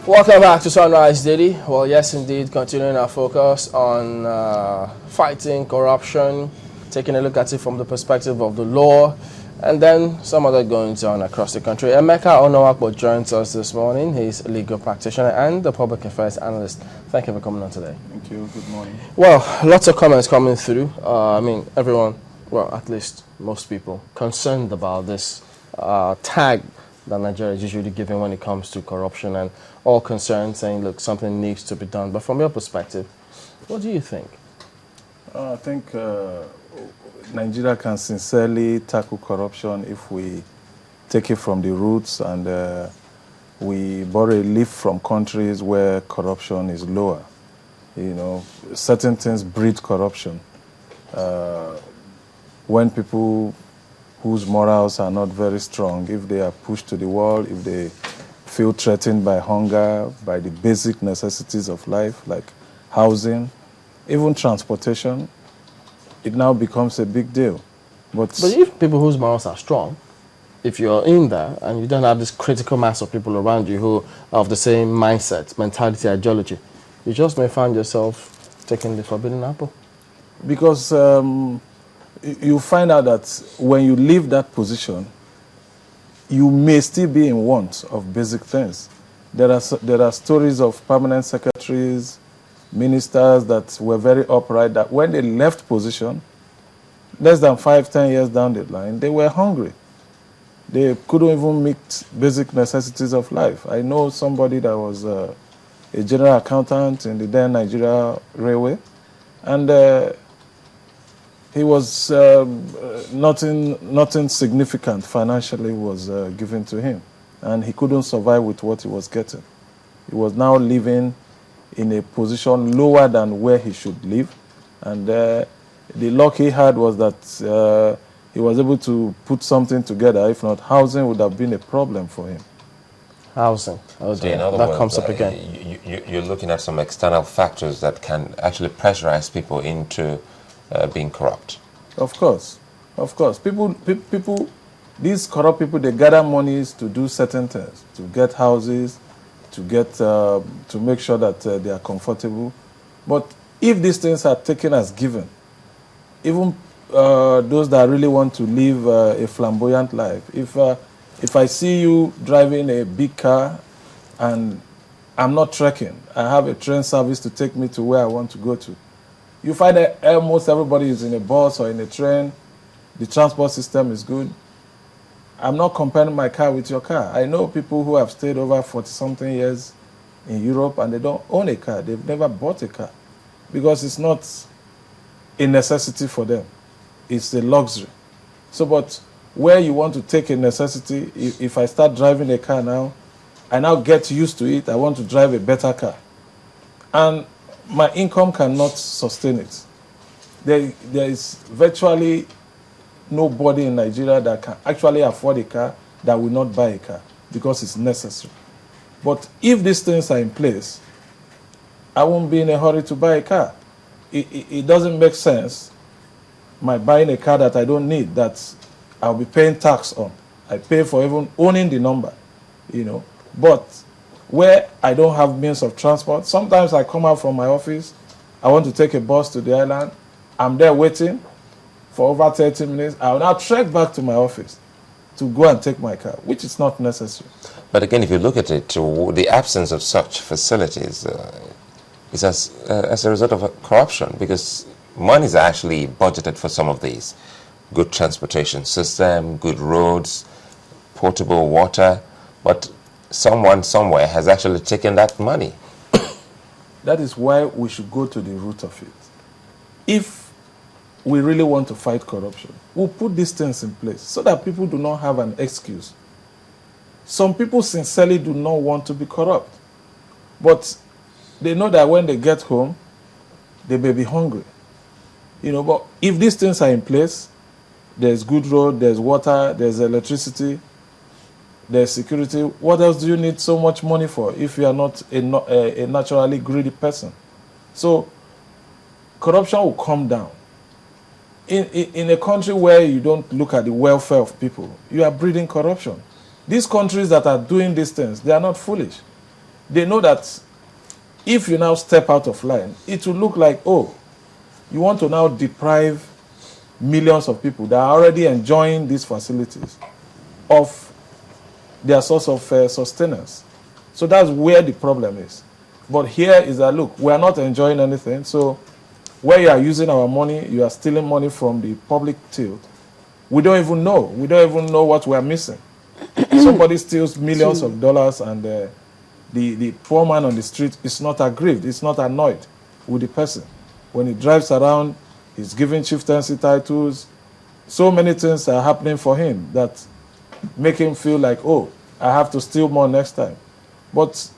Welcome back to Sunrise Daily. Well, yes, indeed, continuing our focus on fighting corruption, taking a look at it from the perspective of the law, and then some other goings on across the country. Emeka Onohwakpor joins us this morning. He's a legal practitioner and the public affairs analyst. Thank you for coming on today. Thank you. Good morning. Well, lots of comments coming through. Everyone, well, at least most people, concerned about this tag that Nigeria is usually given when it comes to corruption, and all concerned saying, look, something needs to be done. But from your perspective, what do you think? I think Nigeria can sincerely tackle corruption if we take it from the roots and we borrow a leaf from countries where corruption is lower. You know, certain things breed corruption. When people whose morals are not very strong, if they are pushed to the wall, if they feel threatened by hunger, by the basic necessities of life, like housing, even transportation, it now becomes a big deal. But if people whose morals are strong, if you're in there and you don't have this critical mass of people around you who are of the same mindset, mentality, ideology, you just may find yourself taking the forbidden apple. Because you find out that when you leave that position, you may still be in want of basic things. There are stories of permanent secretaries, ministers that were very upright, that when they left position, less than 5-10 years down the line, they were hungry. They couldn't even meet basic necessities of life. I know somebody that was a general accountant in the then Nigeria Railway, and he was nothing significant financially was given to him, and he couldn't survive with what he was getting. He was now living in a position lower than where he should live, and the luck he had was that he was able to put something together. If not, housing would have been a problem for him. Housing, so in other words, comes up again. You're looking at some external factors that can actually pressurize people into being corrupt. Of course. People, these corrupt people, they gather monies to do certain things, to get houses, to make sure that they are comfortable. But if these things are taken as given, even those that really want to live a flamboyant life, if I see you driving a big car and I'm not trekking, I have a train service to take me to where I want to go to, you find that almost everybody is in a bus or in a train. The transport system is good. I'm not comparing my car with your car. I know people who have stayed over 40-something years in Europe and they don't own a car. They've never bought a car because it's not a necessity for them. It's a luxury. So, but where you want to take a necessity, if I start driving a car now, I now get used to it. I want to drive a better car. And my income cannot sustain it. There is virtually nobody in Nigeria that can actually afford a car that will not buy a car because it's necessary. But if these things are in place, I won't be in a hurry to buy a car. It doesn't make sense, my buying a car that I don't need, that I'll be paying tax on. I pay for even owning the number, But where I don't have means of transport, sometimes I come out from my office, I want to take a bus to the island, I'm there waiting for over 30 minutes, I will now trek back to my office to go and take my car, which is not necessary. But again, if you look at it, the absence of such facilities is as a result of corruption, because money is actually budgeted for some of these. Good transportation system, good roads, potable water, but someone somewhere has actually taken that money. That is why we should go to the root of it. If we really want to fight corruption, we'll put these things in place so that people do not have an excuse. Some people sincerely do not want to be corrupt, but they know that when they get home, they may be hungry. But if these things are in place, there's good road, there's water, there's electricity, there's security. What else do you need so much money for if you are not a naturally greedy person? So corruption will come down. In a country where you don't look at the welfare of people, you are breeding corruption. These countries that are doing these things, they are not foolish. they know that if you now step out of line, it will look like, oh, you want to now deprive millions of people that are already enjoying these facilities of their source of sustenance. So that's where the problem is. But here is that, look, we are not enjoying anything. So where you are using our money, you are stealing money from the public tilt. We don't even know. We don't even know what we are missing. Somebody steals millions of dollars, and the poor man on the street is not aggrieved, is not annoyed with the person. When he drives around, he's giving chieftaincy titles. So many things are happening for him that make him feel like, oh, I have to steal more next time. But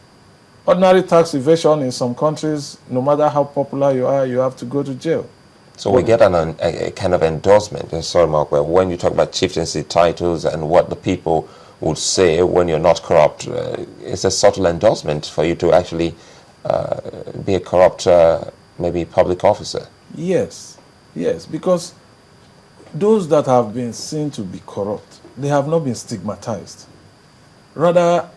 ordinary tax evasion in some countries, no matter how popular you are, you have to go to jail. So we get a kind of endorsement. Sorry, Mark, when you talk about chieftaincy titles and what the people would say when you're not corrupt, it's a subtle endorsement for you to actually be a corrupt, maybe public officer. Yes, yes, because those that have been seen to be corrupt, they have not been stigmatized. Rather,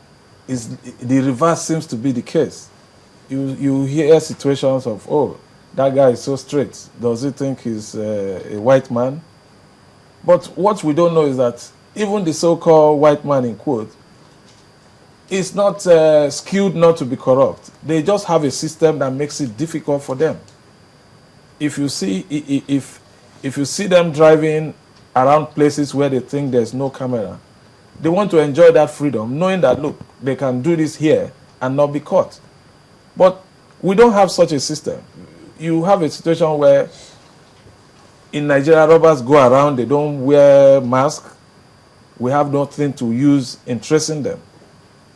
the reverse seems to be the case. You hear situations of, oh, that guy is so straight. Does he think he's a white man? But what we don't know is that even the so-called white man, in quote, is not skilled not to be corrupt. They just have a system that makes it difficult for them. If you see, if you see them driving around places where they think there's no camera, they want to enjoy that freedom, knowing that, look, they can do this here and not be caught. But we don't have such a system. You have a situation where in Nigeria, robbers go around, they don't wear masks. We have nothing to use in tracing them.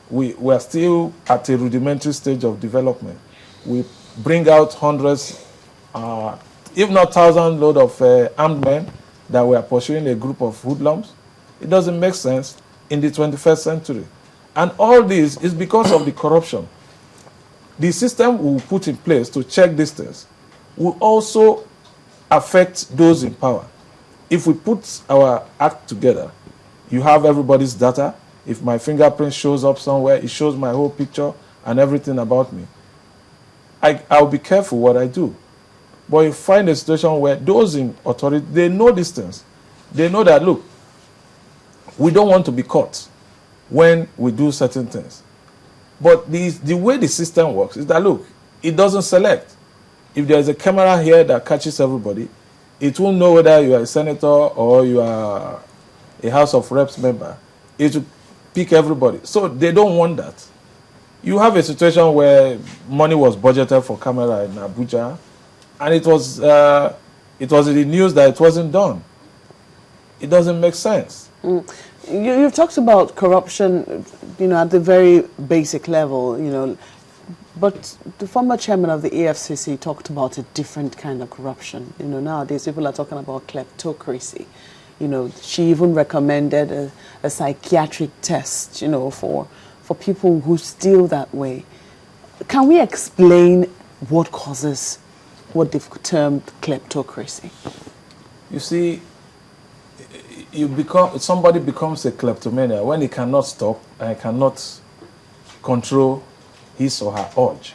We are still at a rudimentary stage of development. We bring out hundreds, if not thousands, load of armed men that we are pursuing a group of hoodlums. It doesn't make sense in the 21st century. And all this is because of the corruption. The system we will put in place to check these things will also affect those in power. If we put our act together, you have everybody's data. If my fingerprint shows up somewhere, it shows my whole picture and everything about me. I'll be careful what I do. But you find a situation where those in authority, they know these things. They know that, look, we don't want to be caught when we do certain things. But the way the system works is that, look, it doesn't select. If there's a camera here that catches everybody, it won't know whether you are a senator or you are a House of Reps member. It will pick everybody. So they don't want that. You have a situation where money was budgeted for camera in Abuja, and it was in the news that it wasn't done. It doesn't make sense. You've talked about corruption, at the very basic level, but the former chairman of the AFCC talked about a different kind of corruption. Nowadays people are talking about kleptocracy. She even recommended a psychiatric test, for people who steal that way. Can we explain what causes what they've termed kleptocracy? You see, somebody becomes a kleptomania when he cannot stop and cannot control his or her urge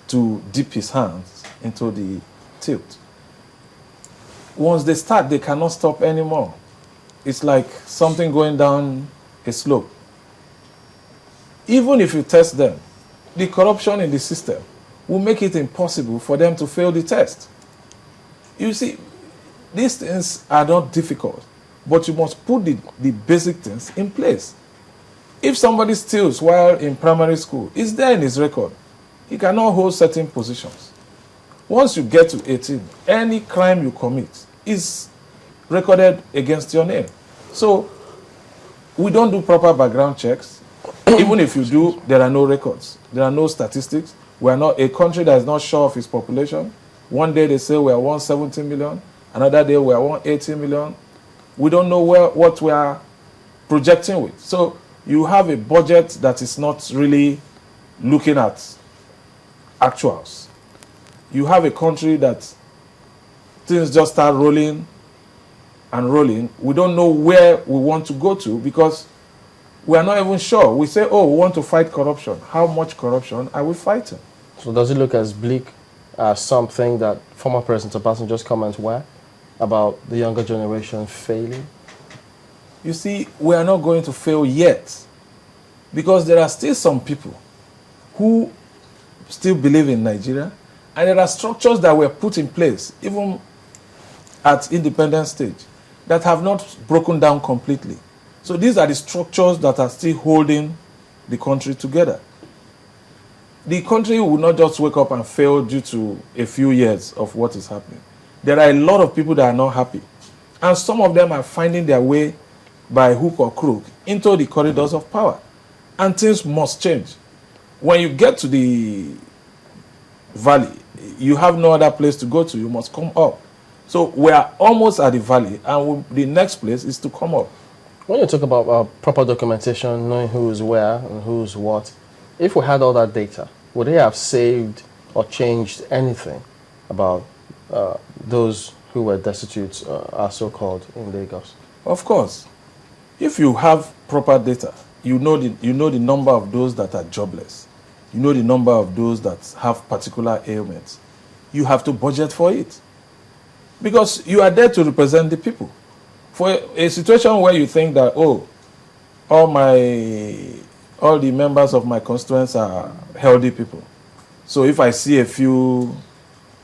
to dip his hands into the tilt. Once they start, they cannot stop anymore. It's like something going down a slope. Even if you test them, the corruption in the system will make it impossible for them to fail the test. You see, these things are not difficult, but you must put the basic things in place. If somebody steals while in primary school, it's there in his record. He cannot hold certain positions. Once you get to 18, any crime you commit is recorded against your name. So we don't do proper background checks. Even if you do, there are no records. There are no statistics. We are not a country that is not sure of its population. One day they say we are 170 million. Another day we are 180 million. We don't know what we are projecting with. So you have a budget that is not really looking at actuals. You have a country that things just start rolling and rolling. We don't know where we want to go to because We are not even sure. We say, oh, we want to fight corruption. How much corruption are we fighting? So does it look as bleak as something that former President Obasanjo's comments were about the younger generation failing? You see, we are not going to fail yet, because there are still some people who still believe in Nigeria, and there are structures that were put in place, even at independent stage, that have not broken down completely. So these are the structures that are still holding the country together. The country will not just wake up and fail due to a few years of what is happening. There are a lot of people that are not happy, and some of them are finding their way by hook or crook into the corridors of power, and things must change. When you get to the valley, you have no other place to go to. You must come up. So we are almost at the valley, and the next place is to come up. When you talk about proper documentation, knowing who's where and who's what, if we had all that data, would they have saved or changed anything about those who were destitute, as so-called, in Lagos? Of course. If you have proper data, you know the number of those that are jobless. You know the number of those that have particular ailments. You have to budget for it, because you are there to represent the people. For a situation where you think that, oh, all the members of my constituents are healthy people, so if I see a few